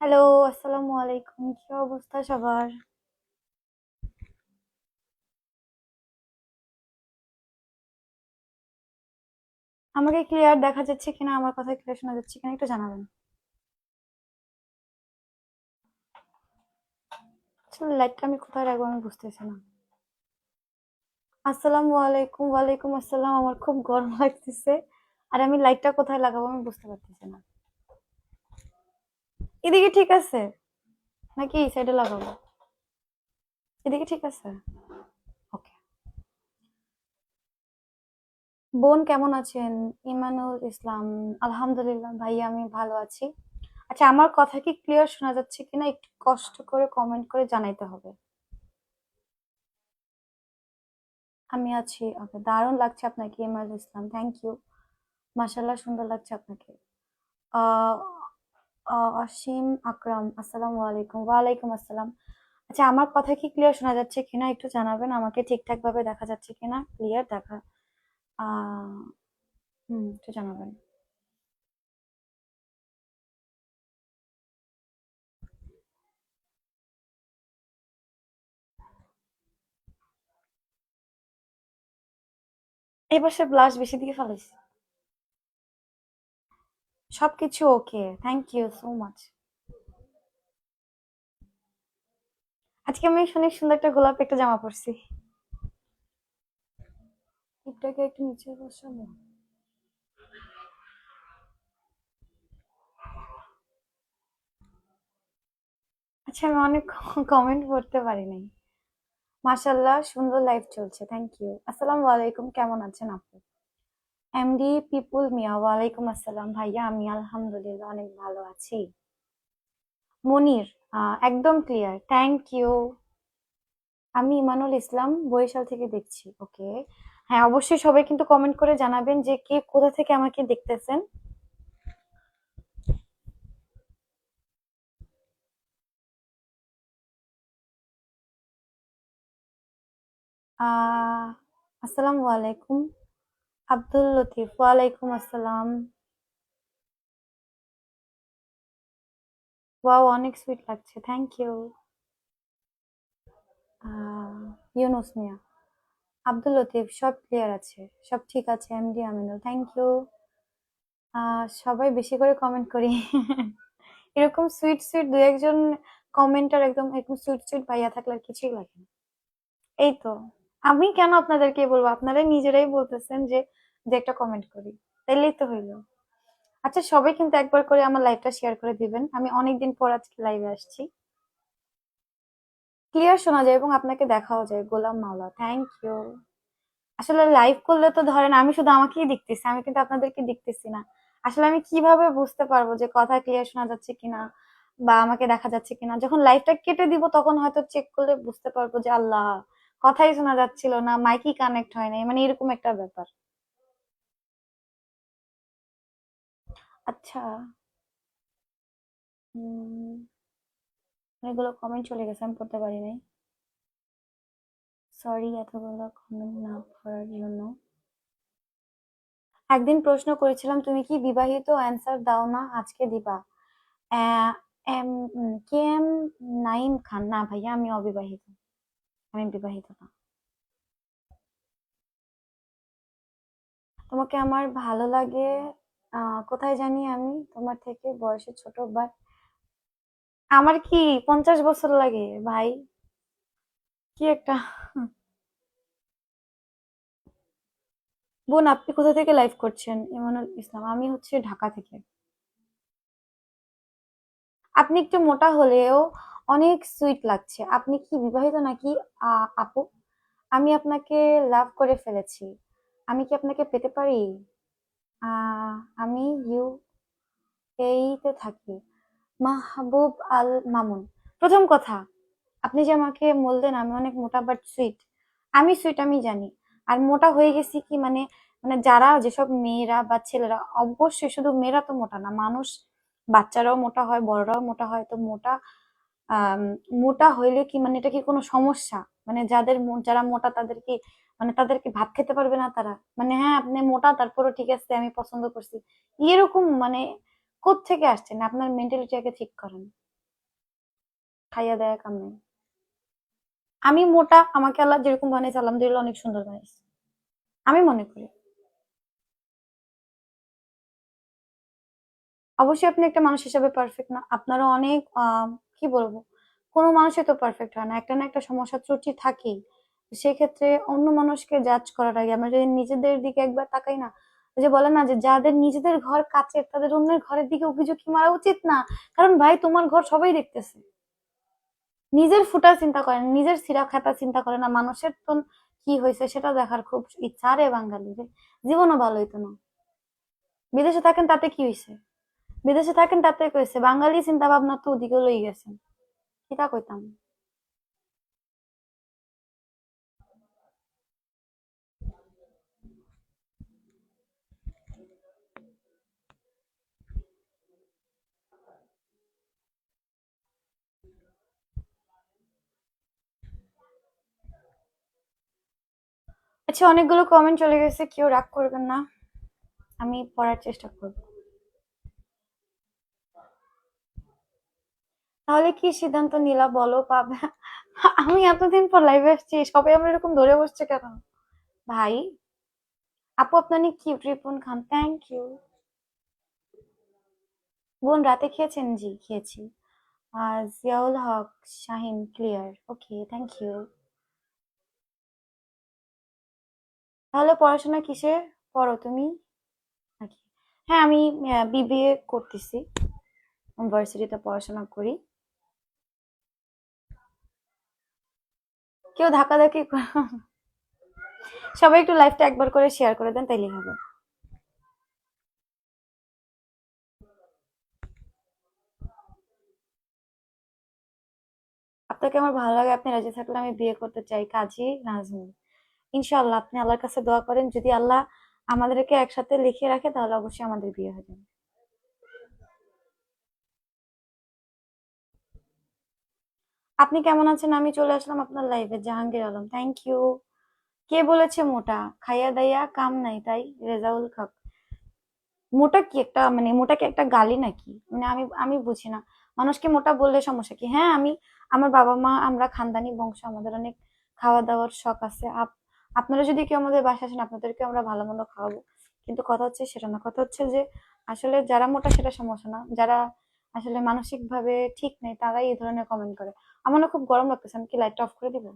Hello, আসসালামু আলাইকুম। কি অবস্থা সবার? আমাকে ক্লিয়ার দেখা যাচ্ছে কিনা, আমার কথা ক্লিয়ার শোনা যাচ্ছে কিনা একটু জানাবেন। আসলে লাইটটা আমি কোথায় রাখবো আমি বুঝতেছি না। আসসালামু আলাইকুম। ওয়ালাইকুম আসসালাম। আমার খুব গরম লাগতেছে। আর আমি লাইটটা কোথায় লাগাবো আমি বুঝতে পারতেছি না। এদিকে ঠিক আছে নাকি এই সাইডে লাগাবো? এদিকে ঠিক আছে। ওকে। বোন কেমন আছেন? ইমানুল ইসলাম। আলহামদুলিল্লাহ ভাইয়া, আমি ভালো আছি। আচ্ছা, আমার কথা কি ক্লিয়ার শোনা যাচ্ছে কিনা একটু কষ্ট করে কমেন্ট করে জানাইতে হবে। আমি আছি। ওকে, দারুণ লাগছে আপনাকে ইমাদ ইসলাম, থ্যাংক ইউ। মাশাল্লাহ, সুন্দর লাগছে আপনাকে। আহ অসীম আকরাম, আসসালামু আলাইকুম। ওয়ালাইকুম আসসালাম। আচ্ছা, আমার কথা কি ক্লিয়ার শোনা যাচ্ছে কিনা একটু জানাবেন আমাকে, ঠিকঠাক ভাবে দেখা যাচ্ছে কিনা, ক্লিয়ার দেখা। আহ একটু জানাবেন। এই পাশে ব্লাশ বেশি দিয়ে ফেলাইছি। সবকিছু ওকে, থ্যাংক ইউ সো মাচ। আজকে আমি অনেক সুন্দর একটা গোলাপি একটা জামা পরছি। টিপটাকে একটু নিচে বসাবো। আচ্ছা, আমি অনেক কমেন্ট পড়তে পারি নাই। মাশাল্লাহ, সুন্দর লাইফ চলছে, থ্যাংক ইউ। আসসালামু আলাইকুম, কেমন আছেন আপু? এমডি পিপুল মিয়া, ওয়ালাইকুম আসসালাম ভাইয়া, আমি আলহামদুলিল্লাহ অনেক ভালো আছি। মনির, একদম ক্লিয়ার, থ্যাংক ইউ। আমি ইমানুল ইসলাম, বরিশাল থেকে দেখছি। ওকে। হ্যাঁ, অবশ্যই সবাই কিন্তু কমেন্ট করে জানাবেন যে কে কোথা থেকে আমাকে দেখতেছেন। আহ আসসালামু আলাইকুম। আব্দুল লতিফ, ওয়ালাইকুম আসসালাম। ওয়াও, অনেক সুইট লাগছে, থ্যাংক ইউ। আহ ইউনুস মিয়া, আব্দুল লতিফ, সব ক্লিয়ার আছে, সব ঠিক আছে। MD Aminul, thank you. সবাই বেশি করে কমেন্ট করি। এরকম সুইট সুইট দু একজন কমেন্টার, একদম এরকম সুইট সুইট ভাইয়া থাকলে আর কিছুই লাগে না। এই তো। আমি কেন আপনাদেরকে বলবো, আপনারাই নিজেরাই বলতেছেন যে যে একটা কমেন্ট করি, তাইলেই তো হইলো। আচ্ছা, সবাই কিন্তু একবার করে আমার লাইভটা শেয়ার করে দিবেন, আমি অনেকদিন পর আজকে লাইভে আসছি। ক্লিয়ার শোনা যায় এবং আপনাকে দেখাও যায়। গোলাম মাওলা, থ্যাংক ইউ। আসলে লাইভ করলে তো ধরেন আমি শুধু আমাকেই দেখতেছি, আমি কিন্তু আপনাদেরকে দেখতেছি না। আসলে আমি কিভাবে বুঝতে পারবো যে কথা ক্লিয়ার শোনা যাচ্ছে কিনা বা আমাকে দেখা যাচ্ছে কিনা? যখন লাইভটা কেটে দিব তখন হয়তো চেক করলে বুঝতে পারবো যে আল্লাহ, কথাই শোনা যাচ্ছিল না, মাইকই কানেক্ট হয় নাই, মানে এরকম একটা ব্যাপার। আচ্ছা। উম অনেকগুলো কমেন্ট চলে গেছে, আমি পড়তে পারি নাই। সরি এতগুলো কমেন্ট না পড়ার জন্য। একদিন প্রশ্ন করেছিলাম তুমি কি বিবাহিত, অ্যান্সার দাও না, আজকে দিবা? আহ, এম কে এম নাইম খান, না ভাইয়া আমি অবিবাহিত, আমি বিবাহিত না। তোমাকে আমার ভালো লাগে। কোথায় জানি আমি তোমার থেকে বয়সে ছোট, বাট আমার কি 50 বছর লাগে ভাই? কি একটা। বোন, আপনি কোথা থেকে লাইভ করছেন? ইমানুল ইসলাম, আমি হচ্ছে ঢাকা থেকে। আপনি একটু মোটা হলেও অনেক সুইট লাগছে। আপনি কি বিবাহিত নাকি আপু? আমি আপনাকে লাভ করে ফেলেছি। আমি কি আপনাকে পেতে পারি? আমি এইতে থাকি। মাহবুব আল মামুন। প্রথম কথা, আপনি যে আমাকে বললেন আমি অনেক মোটা বাট সুইট, আমি সুইট আমি জানি। আর মোটা হয়ে গেছি কি মানে, মানে যারা যেসব মেয়েরা বা ছেলেরা, অবশ্যই শুধু মেয়েরা তো মোটা না, মানুষ, বাচ্চারাও মোটা হয়, বড়রাও মোটা হয়, তো মোটা আহ মোটা হইলে কি মানে এটা কি কোনো সমস্যা? মানে যারা মোটা তাদের কি, মানে তাদের কি ভাত খেতে পারবে না তারা? মানে হ্যাঁ, আপনি মোটা তারপরও ঠিক আছে আমি পছন্দ করছি, এরকম মানে কোত্থেকে আসছেন? আপনার মেন্টালিটি আগে ঠিক করেন। খাইয়া দেয়া কাম নাই। আমি মোটা, আমাকে আল্লাহ যেরকম বানাইছে আলহামদুলিল্লাহ অনেক সুন্দর বানাইছে, আমি মনে করি। অবশ্যই আপনি একটা মানুষ হিসেবে পারফেক্ট না, আপনারও অনেক কি বলবো, কোনো মানুষই তো পারফেক্ট হয় না, একটা না একটা সমস্যা ত্রুটি থাকেই। সেক্ষেত্রে অন্য মানুষকে জাজ করার আগে আমরা যদি নিজেদের দিকে একবার তাকাই না, ওই যে বলে না যে যাদের নিজেদের ঘর কাচের তাদের অন্যের ঘরের দিকে উকি মারা উচিত না। কারণ ভাই তোমার ঘর সবাই দেখতেছে। নিজের ফুটা চিন্তা করে না, নিজের ছিঁড়া খাতা চিন্তা করে না, মানুষের তো কি হয়েছে সেটা দেখার খুব ইচ্ছা রে বাঙালি রে। জীবনও ভালো হইতো না। বিদেশে থাকেন তাতে কি হয়েছে, বিদেশে থাকেন তাতে কইছে বাঙালি চিন্তা ভাবনা তো ওদিকে লই গেছেন, কিতা কইতাম। আচ্ছা, অনেকগুলো কমেন্ট চলে গেছে, কেউ রাগ করবেন না, আমি পড়ার চেষ্টা করব। তাহলে কি সিদ্ধান্ত নিলা বলো, পাবে? আমি এতদিন পর লাইভে আসছি, সবাই আমরা এরকম ধরে বসছে কেন? ভাই, আপু আপনার অনেক cute, Ripon Khan, thank you. বোন রাতে খেয়েছেন? জি খেয়েছি। Ziaul Haque Shahin, clear, okay thank you. তাহলে পড়াশোনা কিসে পড়ো তুমি নাকি? হ্যাঁ, আমি বিবিএ করতেছি, ইউনিভার্সিটিতে পড়াশোনা করি। কেউ ধাক্কাধাক্কি সবাই একটু লাইভটা একবার করে শেয়ার করে দেন, তাইলেই হবে। আপনাকে আমার ভালো লাগে, আপনি রাজি থাকলে আমি বিয়ে করতে চাই, কাজী নাজমুল। ইনশাআল্লাহ, আপনি আল্লাহর কাছে দোয়া করেন, যদি আল্লাহ আমাদেরকে একসাথে লিখে রাখে তাহলে অবশ্যই আমাদের বিয়ে হয়ে যাবে। আপনি কেমন আছেন? আমি চলে আসলাম আপনার লাইভে, জাহাঙ্গীর আলম, থ্যাংক ইউ। কে বলেছে মোটা? খাইয়া দাইয়া কাম নাই তাই, রেজাউল হক। মোটা কি একটা, মানে মোটা কি একটা গালি নাকি? মানে আমি আমি বুঝি না, মানুষকে মোটা বললে সমস্যা কি? হ্যাঁ, আমি, আমার বাবা মা, আমরা খানদানি বংশ, আমাদের অনেক খাওয়া দাওয়ার শখ আছে। আপনারা যদি কেউ আমাদের বাসায় আসেন আপনাদেরকে আমরা ভালো মন্দ খাওয়াবো, কিন্তু কথা হচ্ছে সেটা না, কথা হচ্ছে যে আসলে যারা মোটা সেটা সমস্যা না, যারা আসলে মানসিক ভাবে ঠিক নেই তারাই এই ধরনের কমেন্ট করে। আমার না খুব গরম লাগতেছে, আমি কি লাইটটা অফ করে দিব?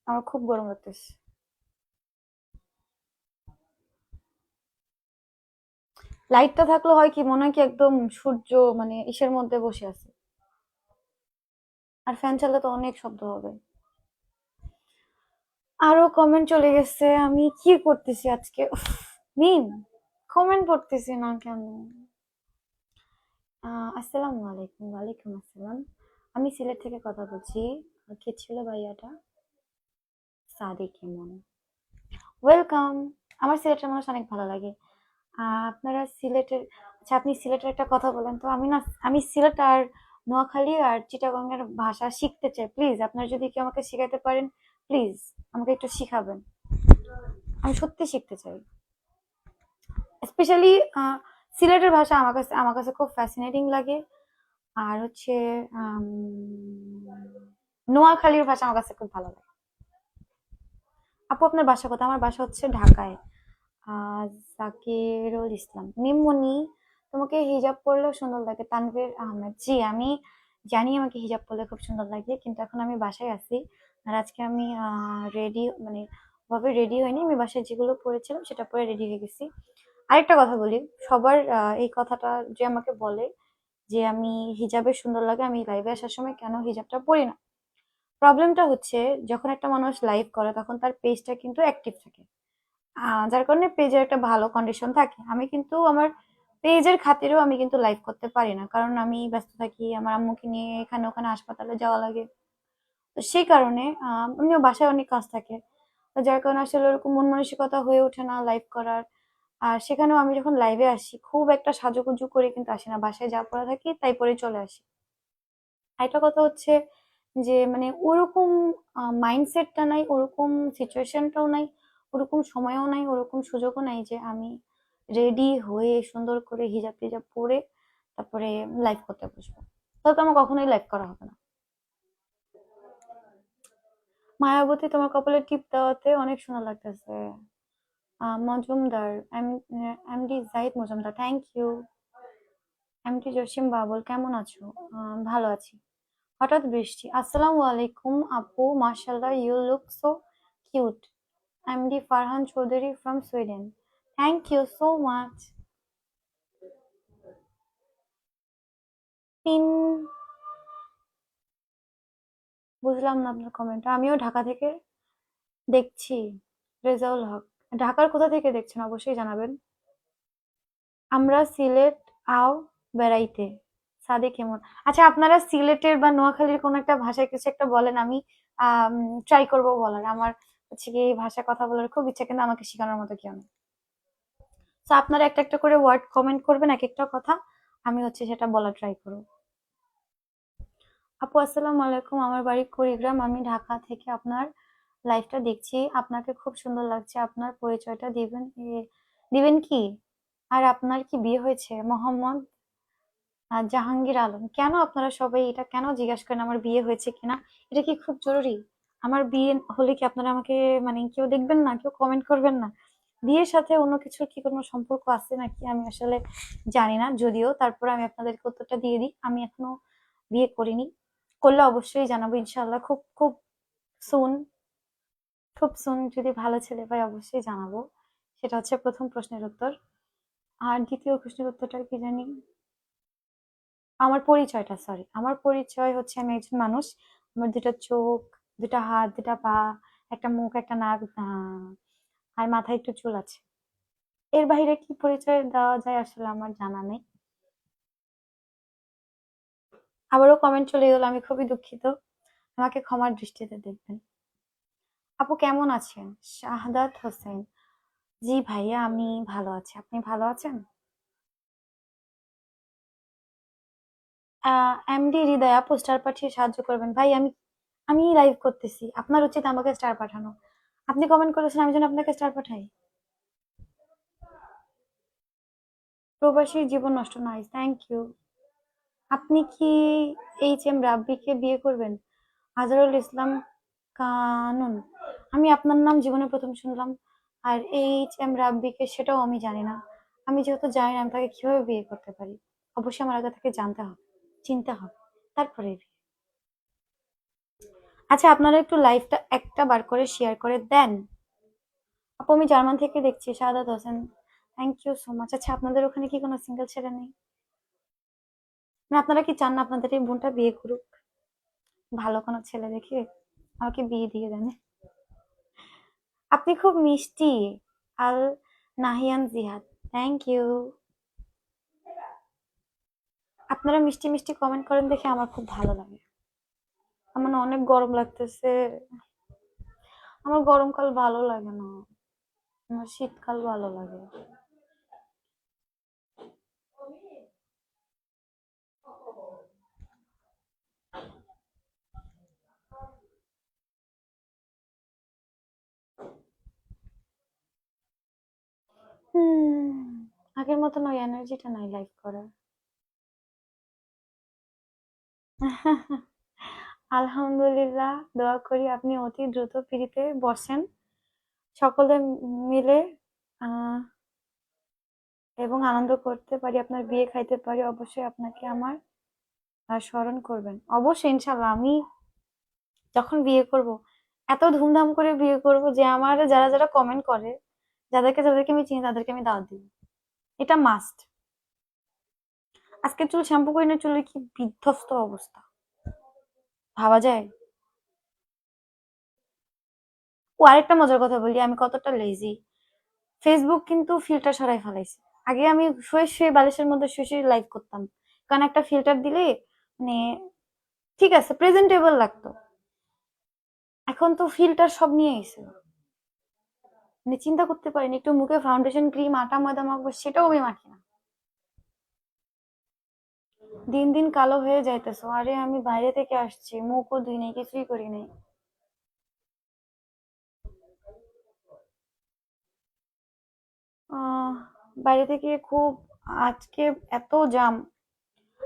আমার খুব গরম লাগতেছে। লাইটটা থাকলে হয় কি, মনে হয় কি একদম সূর্য মানে ইসের মধ্যে বসে আছে। আর ফ্যান চালালে তো অনেক শব্দ হবে। আরো কমেন্ট চলে গেছে, আমি কি করতেছি আজকে, উফ, মিম কমেন্ট পড়তেছি না কেন? আসসালামু আলাইকুম। ওয়ালাইকুম আসসালাম। আমি সিলেট থেকে কথা বলছি। কে ছিল ভাইয়াটা? সাদিক ইমন, ওয়েলকাম। আমার সিলেটের মানুষ অনেক ভালো লাগে। আপনারা সিলেটের, আচ্ছা আপনি সিলেটের একটা কথা বলেন তো, আমি না, আমি সিলেট আর নোয়াখালী আর চিটাগংয়ের ভাষা শিখতে চাই, প্লিজ আপনারা যদি কেউ আমাকে শিখাতে পারেন, প্লিজ আমাকে একটু শিখাবেন, আমি সত্যি শিখতে চাই। স্পেশালি সিলেটের ভাষা আমার কাছে খুব ফ্যাসিনেটিং লাগে। আর হচ্ছে আম, নোয়াখালীর ভাষা আমার কাছে খুব ভালো লাগে। আপু আপনার বাসা কোথায়? আমার বাসা হচ্ছে ঢাকায়। জাকিরুল ইসলাম, মিমমনি, তোমাকে হিজাব পরলেও সুন্দর লাগে, তানভীর আহমেদ, জি আমি জানি আমাকে হিজাব পরলে খুব সুন্দর লাগে, কিন্তু এখন আমি বাসায় আছি। আর আজকে আমি রেডি, মানে ভাবে রেডি হয়নি, আমি বাসায় যেগুলো পরেছিলাম সেটা পরে রেডি হয়ে গেছি। আরেকটা কথা বলি, সবার এই কথাটা যে আমাকে বলে যে আমি হিজাবে সুন্দর লাগে, আমি লাইভে আসার সময় কেন হিজাবটা পরি না, প্রবলেমটা হচ্ছে যখন একটা মানুষ লাইভ করে তখন তার পেজটা কিন্তু অ্যাক্টিভ থাকে, যার কারণে পেজের একটা ভালো কন্ডিশন থাকে। আমি কিন্তু আমার পেজের খাতিরেও আমি কিন্তু লাইভ করতে পারি না, কারণ আমি ব্যস্ত থাকি, আমার আম্মুকে নিয়ে এখানে ওখানে হাসপাতালে যাওয়া লাগে। তো সেই কারণে আমিও বাসায় অনেক কাজ থাকে, তো যার কারণে আসলে ওরকম মন মানসিকতা হয়ে ওঠে না লাইভ করার। আর সেখানেও আমি যখন লাইভে আসি খুব একটা সাজুগুজু করে কিন্তু আসি না, বাসায় যা পড়া থাকি তাই পরে চলে আসি। আরেকটা কথা হচ্ছে যে মানে ওরকম মাইন্ডসেটটা নাই, ওরকম সিচুয়েশনটাও নাই, ওরকম সময়ও নাই, ওরকম সুযোগও নাই যে আমি রেডি হয়ে সুন্দর করে হিজাব টিজাব পরে তারপরে লাইভ করতে বসবো। তাহলে তো আমার কখনোই লাইভ করা হবে না। মায়াবতী, তোমার কপালে টিপ দেওয়াতে অনেক সুন্দর লাগতেছে। Majumdar, MD Zahid Majumdar, thank you. MD Jasim Babul, কেমন আছো? ভালো আছি। হঠাৎ বৃষ্টি, আসসালামু আলাইকুম আপু, মাশাআল্লাহ you look so cute. MD Farhan Chowdhury from Sweden, thank you so much. Pin, বুঝলাম না আপনার কমেন্ট। আমিও ঢাকা থেকে দেখছি। রেজাউল হক, ঢাকার কোথা থেকে দেখছেন অবশ্যই জানাবেন। আমরা সিলেট আও বেড়াইতে, সাদেক কেমন? আচ্ছা, আপনারা সিলেটের বা নোয়াখালীর কোন একটা ভাষায় কিছু একটা বলেন, আমি ট্রাই করব বলার। আমার হচ্ছে কি এই ভাষায় কথা বলার খুব ইচ্ছা, কিন্তু আমাকে শেখানোর মতো কেউ নেই। তো আপনারা একটা একটা করে ওয়ার্ড কমেন্ট করবেন, এক একটা কথা, আমি হচ্ছে সেটা বলা ট্রাই করব। আপু আসসালামু আলাইকুম, আমার বাড়ি কুড়িগ্রাম, আমি ঢাকা থেকে আপনার লাইভটা দেখছি। আপনাকে খুব সুন্দর লাগছে, আপনার পরিচয়টা দিবেন দিবেন কি? আর আপনার কি বিয়ে হয়েছে? মোহাম্মদ জাহাঙ্গীর আলম, কেন আপনারা সবাই এটা কেন জিজ্ঞাসা করেন আমার বিয়ে হয়েছে কিনা? এটা কি খুব জরুরি? আমার বিয়ে হলে কি আপনারা আমাকে মানে কেউ দেখবেন না, কেউ কমেন্ট করবেন না? বিয়ের সাথে অন্য কিছুর কি কোনো সম্পর্ক আছে নাকি আমি আসলে জানি না, যদিও তারপর আমি আপনাদেরকে উত্তরটা দিয়ে দিই, আমি এখনো বিয়ে করিনি। করলে অবশ্যই জানাবো ইনশাল্লাহ, খুব খুব সুন, খুব সুন যদি ভালো ছেলে পাই অবশ্যই জানাবো। সেটা হচ্ছে প্রথম প্রশ্নের উত্তর। আর দ্বিতীয় প্রশ্নের উত্তরটা কি জানি, আমার পরিচয়টা, সরি, আমার পরিচয় হচ্ছে আমি একজন মানুষ। আমার দুটা চোখ, দুটা হাত, দুটা পা, একটা মুখ, একটা নাক, আর মাথায় একটু চুল আছে। এর বাইরে কি পরিচয় দেওয়া যায় আসলে আমার জানা নেই। আবারও কমেন্ট চলে গেল, আমি খুবই দুঃখিত, আমাকে ক্ষমার দৃষ্টিতে দেখবেন। আপু কেমন আছেন? শাহাদাত হোসেন, জি ভাইয়া আমি ভালো আছি, আপনি ভালো আছেন? এমডি হৃদয়া, পোস্টার পাঠিয়ে সাহায্য করবেন ভাই। আমি আমি লাইভ করতেছি, আপনার উচিত আমাকে স্টার পাঠানো। আপনি কমেন্ট করেছেন আমি যেন আপনাকে স্টার পাঠাই। প্রবাসী জীবন নষ্ট নয়, থ্যাংক ইউ। আপনি কি এইচ এম রাব্বিকে বিয়ে করবেন? আজহারুল ইসলাম কানুন, আমি আপনার নাম জীবনে প্রথম শুনলাম। আর এইচ এম রাব্বিকে সেটাও আমি জানি না। আমি যেহেতু জানি না আমি তাকে কিভাবে বিয়ে করতে পারি? অবশ্যই আমার আগে তাকে জানতে হবে, চিনতে হবে, তারপরে বিয়ে। আচ্ছা, আপনারা একটু লাইভটা একটা বার করে শেয়ার করে দেন। আপু আমি জার্মান থেকে দেখছি, Shahadat Hossain, thank you so much. আচ্ছা, আপনাদের ওখানে কি কোনো সিঙ্গেল ছেলে নেই? মানে আপনারা কি চান না আপনাদের এই বোনটা বিয়ে করুক? ভালো কোনো ছেলে দেখে আমাকে বিয়ে দিয়ে দেন। আপনি খুব মিষ্টি। আল নাহিয়ান জিহাদ, থ্যাংক ইউ। আপনারা মিষ্টি মিষ্টি কমেন্ট করেন দেখে আমার খুব ভালো লাগে। আমার না অনেক গরম লাগতেছে, আমার গরমকাল ভালো লাগে না, আমার শীতকাল ভালো লাগে। হুম, আগের মতন ওই এনার্জিটা নাই লাইভ করার। আলহামদুলিল্লাহ, দোয়া করি আপনি অতি দ্রুত ফিরিতে বসেন, সকলে মিলে আহ এবং আনন্দ করতে পারি, আপনার বিয়ে খাইতে পারি। অবশ্যই আপনাকে আমার স্মরণ করবেন, অবশ্যই ইনশাল্লাহ। আমি যখন বিয়ে করব এত ধুমধাম করে বিয়ে করব যে আমার যারা যারা কমেন্ট করে, যাদেরকে যাদেরকে আমি চিনি তাদেরকে আমি দাওয়াত দিব, এটা মাস্ট। আজকে চুল শ্যাম্পু করি না, চুলের কি বিধ্বস্ত অবস্থা, ভাবা যায়? ও আরেকটা মজার কথা বলি, আমি কতটা লেজি। ফেসবুক কিন্তু ফিল্টার সরাই ফেলাইছে। আগে আমি শুয়ে শুয়ে বালিশের মধ্যে শুয়ে শুয়ে লাইভ করতাম, কারণ একটা ফিল্টার দিলে মানে ঠিক আছে প্রেজেন্টেবল লাগতো। এখন তো ফিল্টার সব নিয়ে এসে, মানে চিন্তা করতে পারিনি একটু মুখে ফাউন্ডেশন ক্রিম আটা ময়দা মাখবো, সেটাও আমি মাখি না। দিন দিন কালো হয়ে যাইতেছো। আরে আমি বাইরে থেকে আসছি, মুখও ধুই নাই, কিছুই করি নাই। আহ বাইরে থেকে খুব, আজকে এত জাম,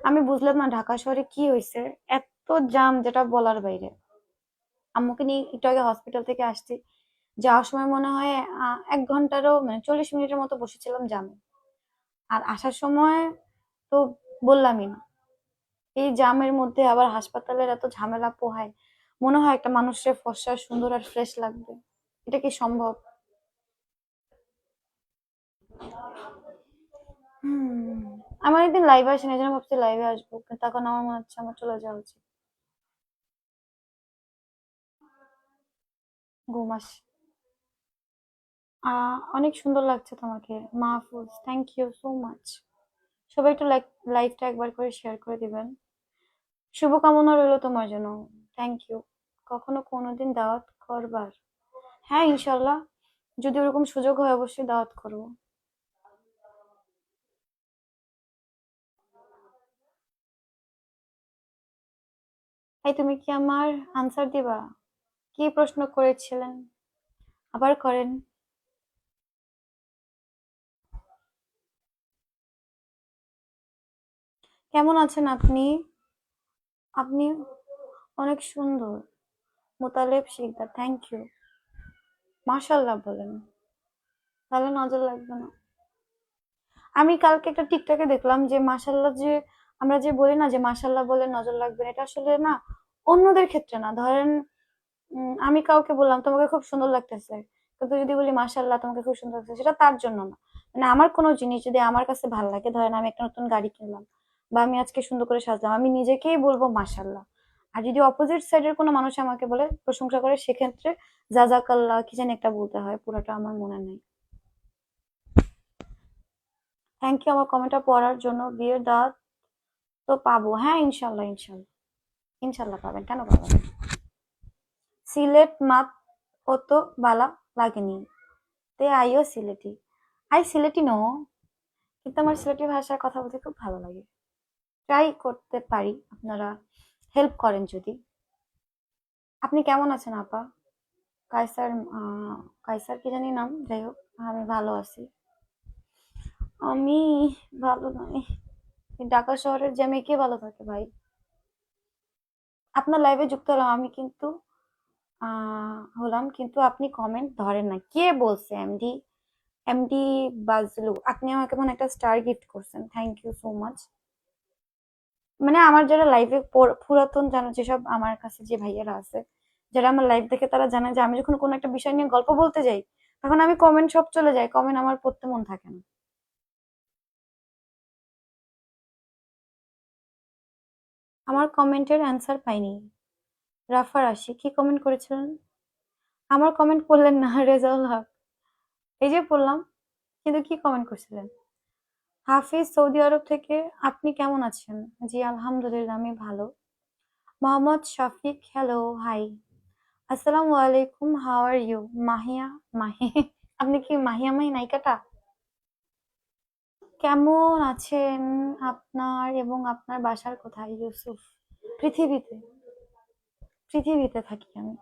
আমি বুঝলাম না ঢাকা শহরে কি হয়েছে, এত জাম যেটা বলার বাইরে। আম্মুকে নিয়ে একটু আগে হসপিটাল থেকে আসছি, যাওয়ার সময় মনে হয় 1 ঘন্টারও মানে 40 মিনিটের মতো বসেছিলাম জামে। আর আসার সময় তো বললামই না, এই জামের মধ্যে আবার হাসপাতালের এত ঝামেলা পোহায়, মনে হয় একটা মানুষের ফর্সা সুন্দর আর ফ্রেশ লাগবে, এটা কি সম্ভব? হুম। আমার একদিন লাইভে আসেনি, এই জন্য ভাবছি লাইভে আসবো, কিন্তু এখন আমার মনে হচ্ছে আমার চলে যাওয়া উচিত। ঘুম আসছে। অনেক সুন্দর লাগছে তোমাকে Mahfuz, thank you so much. সবাই একটু লাইভটা একবার করে শেয়ার করে দিবেন। শুভকামনা রইলো তোমার জন্য। Thank you. কখনো কোনোদিন দাওয়াত করবার? হ্যাঁ, ইনশাল্লাহ। যদি ওরকম সুযোগ হয় অবশ্যই দাওয়াত করবো। এই তুমি কি আমার আনসার দিবা? কি প্রশ্ন করেছিলেন? আবার করেন। কেমন আছেন আপনি? আপনি অনেক সুন্দর। Motaleb Sikdar, thank you. মাশাল্লাহ বলেন, তাহলে নজর লাগবে না? আমি কালকে একটা টিকটকে দেখলাম যে মাশাল্লাহ, যে আমরা যে বলি না যে মাশাল্লাহ বলে নজর লাগবে না, এটা আসলে না, অন্যদের ক্ষেত্রে না। ধরেন আমি কাউকে বললাম তোমাকে খুব সুন্দর লাগতেছে, কিন্তু যদি বলি মাশাল্লাহ তোমাকে খুব সুন্দর লাগতেছে, সেটা তার জন্য না। মানে আমার কোনো জিনিস যদি আমার কাছে ভালো লাগে, ধরেন আমি একটা নতুন গাড়ি কিনলাম বা আমি আজকে সুন্দর করে সাজলাম, আমি নিজেকেই বলবো মাশাল্লাহ। আর যদি অপোজিট সাইডের কোনো মানুষ আমাকে বলে প্রশংসা করে, সেক্ষেত্রে জাজাকাল্লাহ কি জানি একটা বলতে হয়, পুরোটা আমার মনে নেই। থ্যাংক ইউ আমার কমেন্টটা পড়ার জন্য। বিয়ের দাওয়াত তো পাবো, হ্যাঁ ইনশাল্লাহ ইনশাল্লাহ। ইনশাল্লাহ পাবেন, কেন পাবেন না? সিলেট মাত অত বালা লাগেনি, তে আইও সিলেটি। আই সিলেটি নো, কিন্তু আমার সিলেটি ভাষায় কথা বলতে খুব ভালো লাগে। ট্রাই করতে পারি, আপনারা হেল্প করেন যদি। আপনি কেমন আছেন আপা? কায়সার, কায়সার কি জানি নাম, যাই হোক। আমি ভালো আছি। আমি ভালো নই। এই ঢাকা শহরের জ্যামে কে ভালো থাকে ভাই? আপনার লাইভে যুক্ত হলাম আমি, কিন্তু হলাম, কিন্তু আপনি কমেন্ট ধরেন না, কে বলছে? এমডি, এমডি বাজলু, আপনি আমাকে মনে একটা স্টার গিফট করছেন, থ্যাংক ইউ সো মাচ। মানে আমার যারা লাইভে পুরাতন জানো, যেসব আমার কাছে যে ভাইয়ারা আছে, যারা আমার লাইভ দেখে, তারা জানে যে আমি যখন কোনো একটা বিষয় নিয়ে গল্প বলতে যাই, তখন আমি কমেন্ট সব চলে যায়, কমেন্ট আমার পড়তে মন থাকে না। আমার কমেন্টের অ্যান্সার পাইনি। রাফার আশি কি কমেন্ট করেছিলেন? আমার কমেন্ট পড়লেন না রেজাউল হক? এই যে পড়লাম, কিন্তু কি কমেন্ট করছিলেন? হাফিজ সৌদি আরব থেকে, আপনি কেমন আছেন? জি আলহামদুলিল্লাহ, আমি ভালো। মোহাম্মদ শফিক, হ্যালো, হাই, আসসালামু আলাইকুম, how are you? Mahiya, Mahi আপনি কি মাহিয়া মাহি নায়িকাটা? কেমন আছেন আপনার, এবং আপনার বাসার কোথায়? ইউসুফ, পৃথিবীতে, পৃথিবীতে থাকি আমি।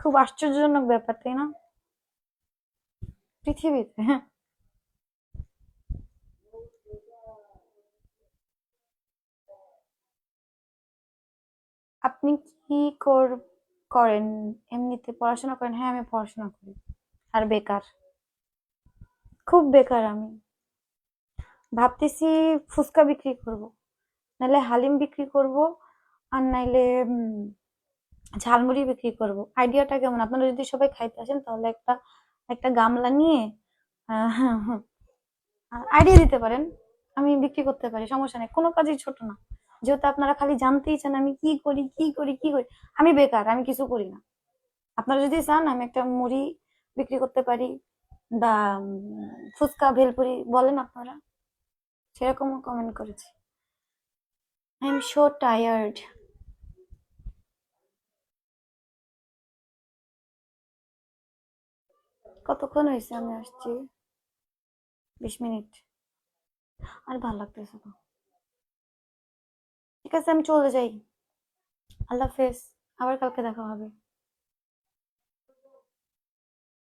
খুব আশ্চর্যজনক ব্যাপার, তাই না? পৃথিবীতে, হ্যাঁ। আপনি কি করেন এমনিতে? পড়াশোনা করেন? হ্যাঁ, আমি পড়াশোনা করি। আর বেকার, খুব বেকার আমি। ভাবতেছি ফুচকা বিক্রি করব, নাইলে হালিম বিক্রি করব, আর নাইলে ঝালমুড়ি বিক্রি করব। আইডিয়াটা কেমন? আপনারা যদি সবাই খাইতে আসেন, তাহলে একটা একটা গামলা নিয়ে আইডিয়া দিতে পারেন। আমি বিক্রি করতে পারি, সমস্যা নেই, কোনো কাজই ছোট না। যেহেতু আপনারা খালি জানতেই চান আমি কি করি কি করি কি করি। আমি বেকার, আমি কিছু করি না। আপনারা যদি চান আমি একটা মুড়ি বিক্রি করতে পারি, বা ফুচকা ভেলপুরি বলেন আপনারা, সেরকমও কমেন্ট করেছি। I am so tired. কতক্ষণ হয়েছে আমি আসছি? 20 মিনিট। আর ভালো লাগতেছে না। ঠিক আছে, আমি চলে যাই। আল্লাহ হাফেজ, আবার কালকে দেখা হবে।